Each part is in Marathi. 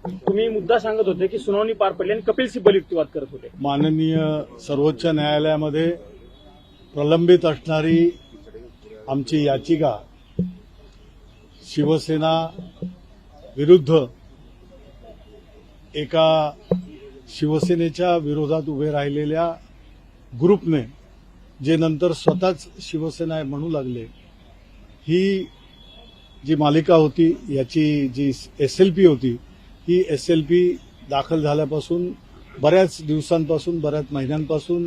तुम्ही मुद्दा सांगत होते की सुनावणी पार पडली आणि कपिल सिब्बल युक्तिवाद करत होते. माननीय सर्वोच्च न्यायालयामध्ये प्रलंबित असणारी आमची याचिका शिवसेना विरुद्ध एका शिवसेनेच्या विरोधात उभे राहिलेल्या ग्रुपने, जे नंतर स्वतःच शिवसेना म्हणू लागले, ही जी मालिका होती, याची जी SLP होती, ही SLP दाखल झाल्यापासून बऱ्याच दिवसांपासून, बऱ्याच महिन्यांपासून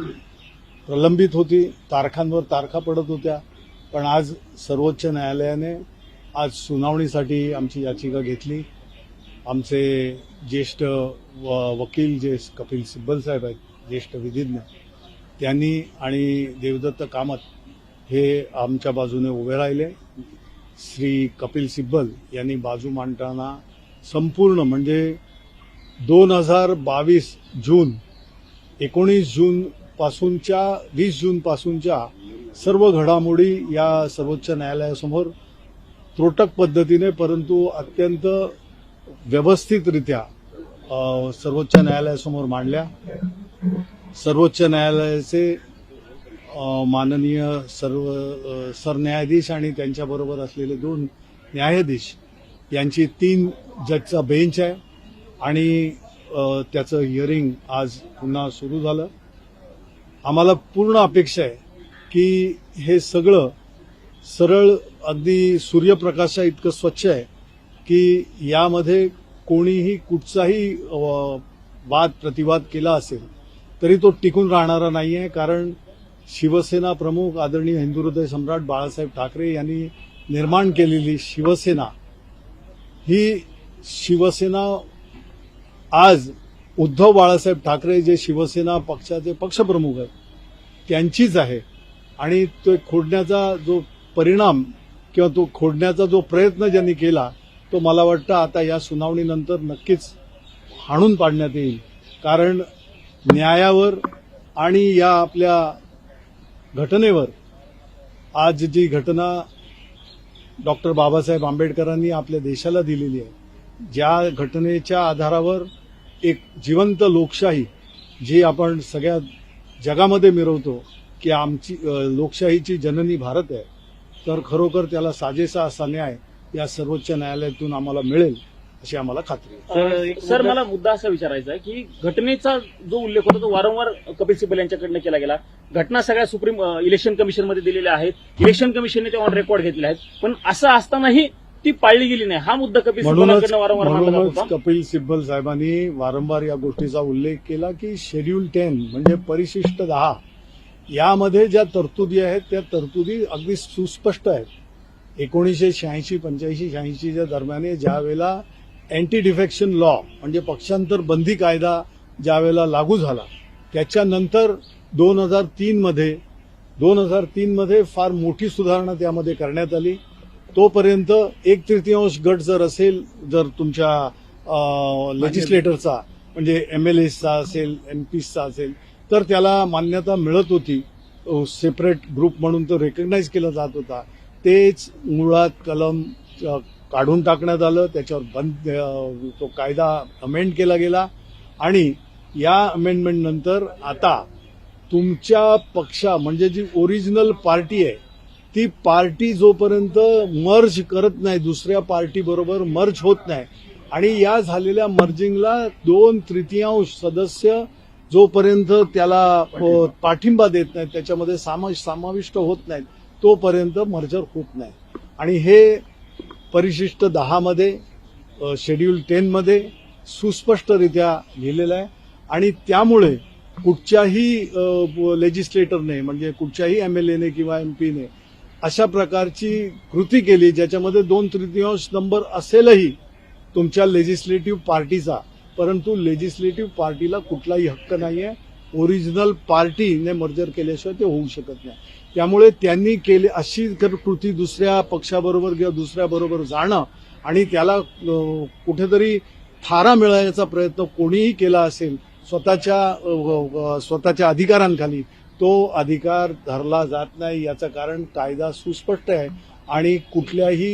प्रलंबित होती. तारखांवर तारखा पडत होत्या. पण आज सर्वोच्च न्यायालयाने आज सुनावणीसाठी आमची याचिका घेतली. आमचे ज्येष्ठ वकील जे कपिल सिब्बल साहेब आहेत, ज्येष्ठ विधिज्ञ, त्यांनी आणि देवदत्त कामत हे आमच्या बाजूने उभे राहिले. श्री कपिल सिब्बल यांनी बाजू मांडताना संपूर्ण म्हणजे 2022 जून 19 जून पासूनच्या 20 जून पासूनच्या सर्व घडामोडी या सर्वोच्च न्यायालयासमोर त्रोटक पद्धतीने परंतु अत्यंत व्यवस्थितरित्या सर्वोच्च न्यायालयासमोर मांडल्या. सर्वोच्च न्यायालयाचे माननीय सरन्यायाधीश आणि त्यांच्याबरोबर असलेले 2 न्यायाधीश यांची 3 जजचा बेंच आहे आणि त्याचं हिअरिंग आज पुन्हा सुरू झालं. आम्हाला पूर्ण अपेक्षा आहे की हे सगळं सरळ अगदी सूर्यप्रकाशा इतकं स्वच्छ आहे की यामध्ये कोणीही कुठचाही वाद प्रतिवाद केला असेल तरी तो टिकून राहणारा नाहीये. कारण शिवसेना प्रमुख आदरणीय हिंदुहृदय सम्राट बाळासाहेब ठाकरे यांनी निर्माण केलेली शिवसेना, ही शिवसेना आज उद्धव बाळासाहेब ठाकरे जे शिवसेना पक्षाचे पक्षप्रमुख आहेत त्यांचीच आहे. आणि तो खोडण्याचा जो परिणाम किंवा तो खोडण्याचा जो प्रयत्न ज्यांनी केला तो मला वाटतं आता या सुनावणीनंतर नक्कीच हाणून पाडण्यात येईल. कारण न्यायावर आणि या आपल्या घटनेवर आज जी घटना डॉक्टर बाबासाहेब आंबेडकरांनी आपल्या देशाला दिलेली आहे, ज्या घटनेच्या आधारावर एक जिवंत लोकशाही जी आपण सगळ्या जगामध्ये मिरवतो की आमची लोकशाहीची जननी भारत आहे, तर खरोखर त्याला साजेसा असा न्याय या सर्वोच्च न्यायालयातून आम्हाला मिळेल अशी आम्हाला खात्री आहे. सर, मला मुद्दा असा विचारायचा आहे की घटनेचा जो उल्लेख होता तो वारंवार कपिल सिब्बल यांच्याकडनं केला गेला. घटना सगळ्या सुप्रीम इलेक्शन कमिशनमध्ये दिलेल्या आहेत, इलेक्शन कमिशनने ते ऑन रेकॉर्ड घेतले आहेत, पण असं असतानाही ती पाळली गेली नाही. हा मुद्दा कपिल सिब्बलांकडनं वारंवार मांडला जात होता. कपिल सिब्बल साहेबांनी वारंवार या गोष्टीचा उल्लेख केला की शेड्यूल 10 म्हणजे परिशिष्ट 10 यामध्ये ज्या तरतुदी आहेत त्या तरतुदी अगदी सुस्पष्ट आहेत. 1986, 85, 86च्या दरम्यान ज्या वेळेला अँटी डिफेक्शन लॉ म्हणजे पक्षांतर बंदी कायदा ज्या वेळेला लागू झाला त्याच्यानंतर 2003 मध्ये फार मोठी सुधारणा त्यामध्ये करण्यात आली. तोपर्यंत 1/3 गट जर असेल, जर तुमच्या लेजिस्लेटरचा म्हणजे MLAचा असेल, MPचा असेल, तर त्याला मान्यता मिळत होती. सेपरेट ग्रुप म्हणून तो रेकग्नाइज केला जात होता. तेच मुळात कलम काढून टाकण्यात आलं, त्याच्यावर तो कायदा अमेंड केला गेला आणि या अमेंडमेंट नंतर आता तुमच्या पक्षा म्हणजे जी ओरिजिनल पार्टी आहे ती पार्टी जोपर्यंत मर्ज करत नाही, दुसऱ्या पार्टी बरोबर मर्ज होत नाही आणि या झालेल्या मर्जिंगला 2/3 सदस्य जोपर्यंत त्याला पाठिंबा देत नाहीत, त्याच्यामध्ये समाविष्ट होत नाहीत, तोपर्यंत मर्जर होत नाही. आणि हे परिशिष्ट 10 मध्ये शेड्यूल 10 मध्ये सुस्पष्टरित्या लिहिलेलं आहे. आणि त्यामुळे कुठच्याही लेजिस्लेटरने म्हणजे कुठच्याही MLAने किंवा MPने अशा प्रकारची कृती केली ज्याच्यामध्ये 2/3 नंबर असेलही तुमच्या लेजिस्लेटिव्ह पार्टीचा, परंतु लेजिस्लेटिव्ह पार्टीला कुठलाही हक्क नाहीये. ओरिजिनल पार्टीने मर्जर केल्याशिवाय ते होऊ शकत नाही. त्यामुळे त्यांनी केली अशी कृती दुसऱ्या पक्षाबरोबर किंवा दुसऱ्याबरोबर जाणं आणि त्याला कुठेतरी थारा मिळवण्याचा प्रयत्न कोणीही केला असेल स्वतःच्या अधिकारांखाली, तो अधिकार धरला जात नाही. याचं कारण कायदा सुस्पष्ट आहे आणि कुठल्याही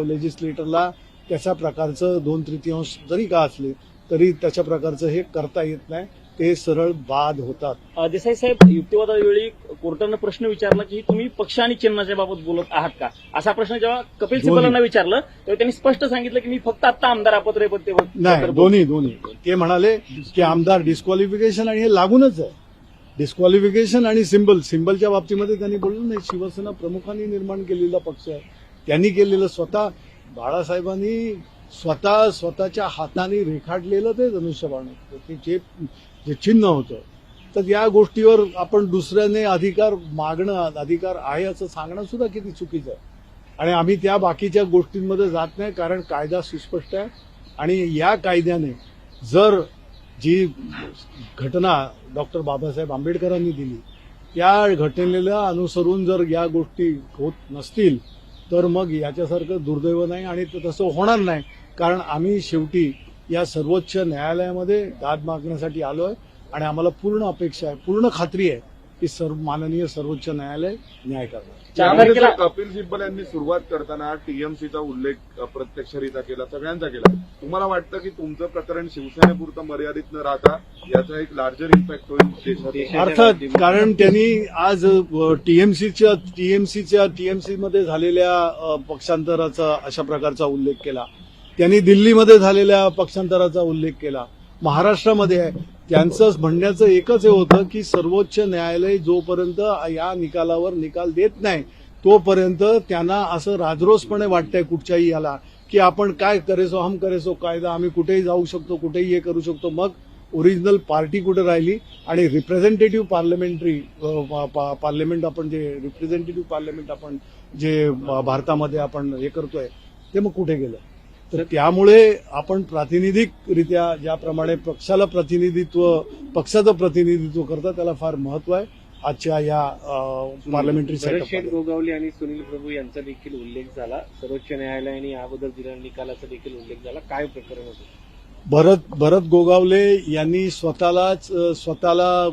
लेजिस्लेटरला त्याच्या प्रकारचं 2/3 जरी का असले तरी त्याच्या प्रकारचं हे करता येत नाही. ते सरळ बाद होतात. देसाई साहेब, युक्तिवादावेळी कोर्टानं प्रश्न विचारला की तुम्ही पक्ष आणि चिन्हाच्या बाबत बोलत आहात का, असा प्रश्न जेव्हा कपिल सिब्बलांना विचारलं तेव्हा त्यांनी स्पष्ट सांगितलं की मी फक्त आता आमदार अपात्रतेवर नाही, दोन्ही ते म्हणाले की आमदार डिस्क्वालिफिकेशन आणि हे लागूनच आहे. डिस्क्वालिफिकेशन आणि सिंबलच्या बाबतीमध्ये त्यांनी बोललं नाही. शिवसेना प्रमुखांनी निर्माण केलेला पक्ष आहे, त्यांनी केलेलं स्वतः बाळासाहेबांनी स्वतःच्या हाताने रेखाटलेलं ते धनुष्यबाण ते जे चिन्ह होतं. तर या गोष्टीवर आपण दुसऱ्याने अधिकार मागणं, अधिकार आहे असं सांगणं सुद्धा किती चुकीचं आहे. आणि आम्ही त्या बाकीच्या गोष्टींमध्ये जात नाही, कारण कायदा सुस्पष्ट आहे. आणि या कायद्याने जर जी घटना डॉक्टर बाबासाहेब आंबेडकरांनी दिली त्या घटनेला अनुसरून जर या गोष्टी होत नसतील तर मग याच्यासारखं दुर्दैव नाही आणि ते तसं होणार नाही. कारण आम्ही शेवटी या सर्वोच्च न्यायालयामध्ये दाद मागण्यासाठी आलो आहे आणि आम्हाला पूर्ण अपेक्षा आहे, पूर्ण खात्री आहे की माननीय सर्वोच्च न्यायालय न्याय करणार. त्यामध्ये जर कपिल सिब्बल यांनी सुरुवात करताना टीएमसीचा उल्लेख प्रत्यक्षरित्या केला, सगळ्यांचा केला. तुम्हाला वाटतं की तुमचं प्रकरण शिवसेनेपुरतं मर्यादित न राहता याचा एक लार्जर इम्पॅक्ट होईल देशात? अर्थात, कारण त्यांनी आज टीएमसीमध्ये झालेल्या पक्षांतराचा अशा प्रकारचा उल्लेख केला. त्यांनी दिल्लीमध्ये झालेल्या पक्षांतराचा उल्लेख केला. महाराष्ट्रामध्ये आहे. त्यांचं म्हणण्याचं एकच हे होतं की सर्वोच्च न्यायालय जोपर्यंत या निकालावर निकाल देत नाही तोपर्यंत त्यांना असं राजरोसपणे वाटतंय कुठच्याही याला की आपण काय करेसो हम करेसो कायदा, आम्ही कुठेही जाऊ शकतो, कुठेही हे करू शकतो. मग ओरिजिनल पार्टी कुठे राहिली आणि रिप्रेझेंटेटिव्ह पार्लमेंट आपण जे रिप्रेझेंटेटिव्ह पार्लमेंट आपण जे भारतामध्ये आपण हे करतोय ते मग कुठे गेलं. तर त्यामुळे आपण प्रातिनिधिकरित्या ज्याप्रमाणे पक्षाचं प्रतिनिधित्व करतात त्याला फार महत्व आहे. आजच्या या पार्लमेंटरी शरद गोगावले आणि सुनील प्रभू यांचा देखील उल्लेख झाला. सर्वोच्च न्यायालयाने याबद्दल दिलेल्या निकालाचा देखील उल्लेख झाला. काय प्रकरण होतं? भरत गोगावले यांनी स्वतःला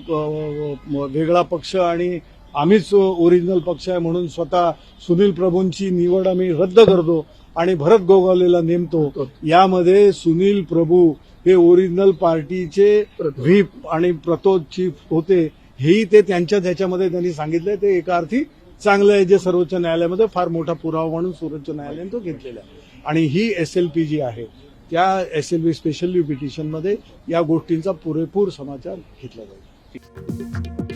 वेगळा पक्ष आणि आम्हीच ओरिजिनल पक्ष आहे म्हणून स्वतः सुनील प्रभूंची निवड आम्ही रद्द करतो आणि भरत गोगावलेला नेमतो. यामध्ये सुनील प्रभू हे ओरिजिनल पार्टीचे व्हीप आणि प्रतोद चीफ होते, हेही ते त्यांच्या ह्याच्यामध्ये त्यांनी सांगितलंय. ते एका अर्थी चांगलं आहे, जे सर्वोच्च न्यायालयामध्ये फार मोठा पुरावा म्हणून सर्वोच्च न्यायालयाने तो घेतलेला आहे. आणि ही SLP जी आहे त्या SLP स्पेशल पिटिशनमध्ये या गोष्टींचा पुरेपूर समाचार घेतला जाईल.